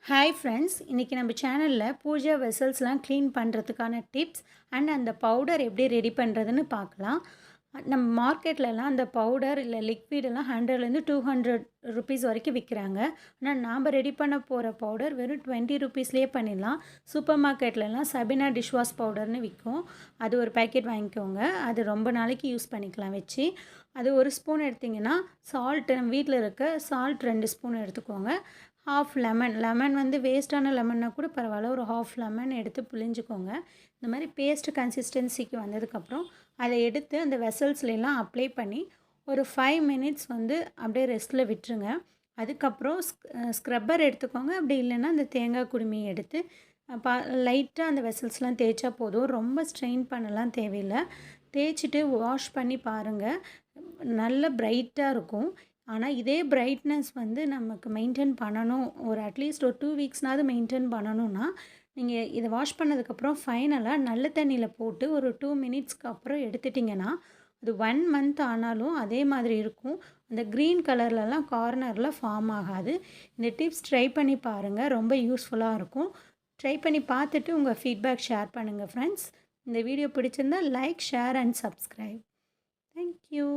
Hi friends, இன்றைக்கி நம்ம சேனலில் பூஜா வெசல்ஸ்லாம் க்ளீன் பண்ணுறதுக்கான டிப்ஸ் அண்ட் அந்த பவுடர் எப்படி ரெடி பண்ணுறதுன்னு பார்க்கலாம். நம்ம மார்க்கெட்லலாம் அந்த பவுடர் இல்லை லிக்விடெல்லாம் 100லேருந்து 200 ருபீஸ் வரைக்கும் விற்கிறாங்க. ஆனால் நாம் ரெடி பண்ண போகிற பவுடர் வெறும் 20 ருபீஸ்லேயே பண்ணிடலாம். சூப்பர் மார்க்கெட்லலாம் சபினா டிஷ் வாஷ் பவுடர்னு விற்கும். அது ஒரு பேக்கெட் வாங்கிக்கோங்க. அது ரொம்ப நாளைக்கு யூஸ் பண்ணிக்கலாம் வச்சு. அது ஒரு ஸ்பூன் எடுத்திங்கன்னா சால்ட்டு நம்ம வீட்டில் இருக்க சால்ட் 2 ஸ்பூன் எடுத்துக்கோங்க. ஹாஃப் லெமன் வந்து வேஸ்ட்டான லெமன்னா கூட பரவாயில்ல, ஒரு ஹாஃப் லெமன் எடுத்து புழிஞ்சிக்கோங்க. இந்த மாதிரி பேஸ்ட் கன்சிஸ்டன்சிக்கு வந்ததுக்கப்புறம் அதை எடுத்து அந்த வெசல்ஸ்லாம் அப்ளை பண்ணி ஒரு 5 மினிட்ஸ் வந்து அப்படியே ரெஸ்ட்டில் விட்டுருங்க. அதுக்கப்புறம் ஸ்க்ரப்பர் எடுத்துக்கோங்க. அப்படி இல்லைன்னா அந்த தேங்காய் குடுமியை எடுத்து லைட்டாக அந்த வெசல்ஸ்லாம் தேய்ச்சா போதும். ரொம்ப ஸ்ட்ரெயின் பண்ணலாம் தேவையில்லை. தேய்ச்சிட்டு வாஷ் பண்ணி பாருங்கள், நல்ல பிரைட்டாக இருக்கும். ஆனால் இதே பிரைட்னஸ் வந்து நமக்கு மெயின்டைன் பண்ணணும், ஒரு அட்லீஸ்ட் ஒரு 2 வீக்ஸ்னாவது மெயின்டைன் பண்ணணும்னா, நீங்கள் இதை வாஷ் பண்ணதுக்கப்புறம் ஃபைனலாக நல்ல தண்ணியில் போட்டு ஒரு 2 மினிட்ஸ்க்கு அப்புறம் எடுத்துட்டிங்கன்னா அது 1 மந்த் ஆனாலும் அதே மாதிரி இருக்கும். அந்த க்ரீன் கலர்லலாம் கார்னரில் ஃபார்ம் ஆகாது. இந்த டிப்ஸ் ட்ரை பண்ணி பாருங்கள், ரொம்ப யூஸ்ஃபுல்லாக இருக்கும். ட்ரை பண்ணி பார்த்துட்டு உங்கள் ஃபீட்பேக் ஷேர் பண்ணுங்கள் ஃப்ரெண்ட்ஸ். இந்த வீடியோ பிடிச்சிருந்தால் like, share and subscribe. Thank you.